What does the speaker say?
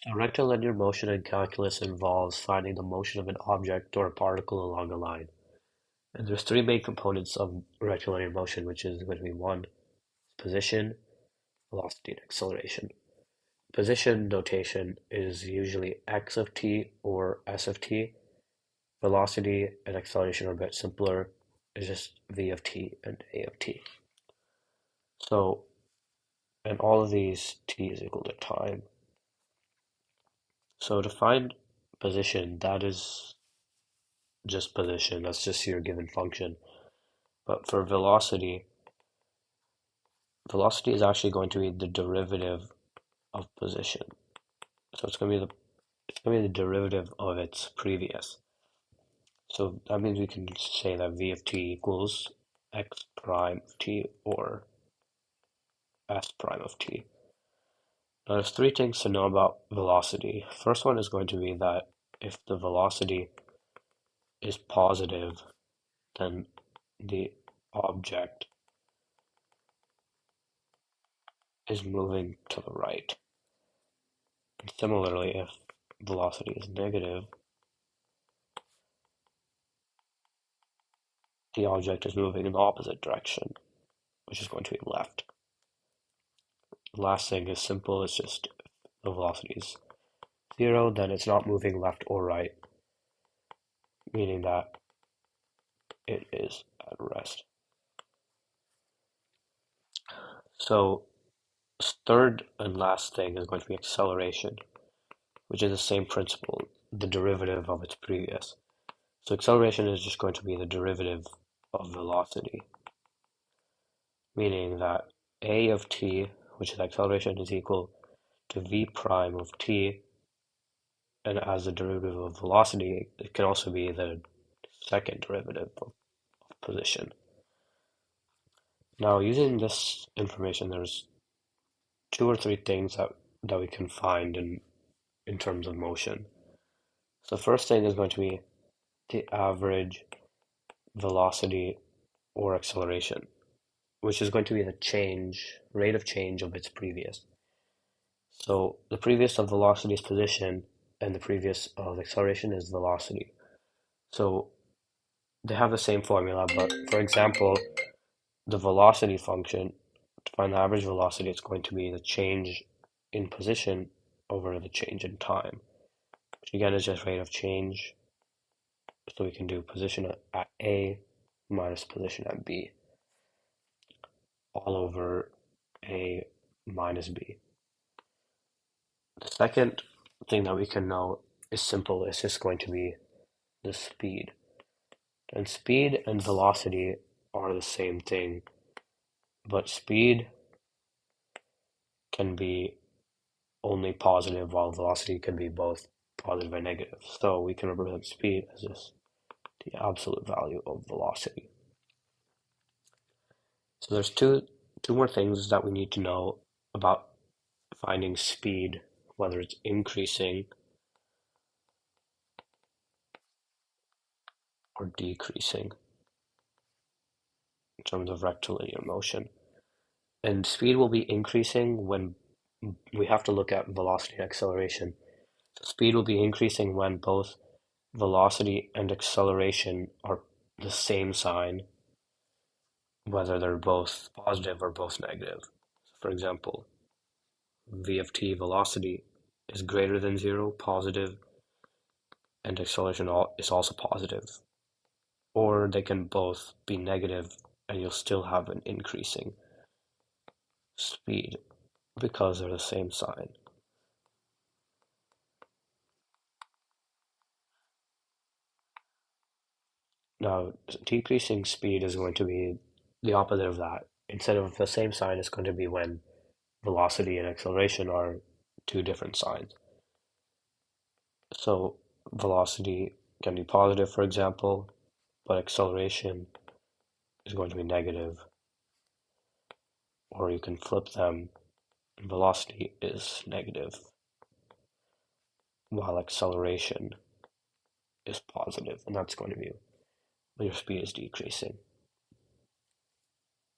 So rectilinear motion in calculus involves finding the motion of an object or a particle along a line. And there's three main components of rectilinear motion, which is going to be one, position, velocity, and acceleration. Position notation is usually x of t or s of t. Velocity and acceleration are a bit simpler. It's just v of t and a of t. So, and all of these t is equal to time. So to find position, that is just position. That's just your given function. But for velocity, velocity is actually going to be the derivative of position. So it's going to be the derivative of its previous. So that means we can say that v of t equals x prime of t or s prime of t. Now there's three things to know about velocity. First one is going to be that if the velocity is positive, then the object is moving to the right. And similarly, if velocity is negative, the object is moving in the opposite direction, which is going to be left. The last thing is simple, it's just the velocity is zero, then it's not moving left or right, meaning that it is at rest. So third and last thing is going to be acceleration, which is the same principle, the derivative of its previous. So acceleration is just going to be the derivative of velocity, meaning that a of t, which is acceleration, is equal to v prime of t, and as the derivative of velocity, it can also be the second derivative of position. Now, using this information, there's two or three things that we can find in terms of motion. So the first thing is going to be the average velocity or acceleration, which is going to be the rate of change of its previous. So the previous of velocity is position, and the previous of acceleration is velocity. So they have the same formula, but for example, the velocity function, to find the average velocity, it's going to be the change in position over the change in time, which again is just rate of change. So we can do position at A minus position at B, all over A minus B. The second thing that we can know is simple. It's just going to be the speed. And speed and velocity are the same thing, but speed can be only positive while velocity can be both positive and negative. So we can represent speed as just the absolute value of velocity. So there's two more things that we need to know about finding speed, whether it's increasing or decreasing in terms of rectilinear motion. And speed will be increasing when we have to look at velocity and acceleration. So speed will be increasing when both velocity and acceleration are the same sign, whether they're both positive or both negative. For example, v of t velocity is greater than zero, positive, and acceleration is also positive. Or they can both be negative and you'll still have an increasing speed because they're the same sign. Now, decreasing speed is going to be the opposite of that. Instead of the same sign, it's going to be when velocity and acceleration are two different signs. So velocity can be positive, for example, but acceleration is going to be negative. Or you can flip them, and velocity is negative, while acceleration is positive, and that's going to be when your speed is decreasing.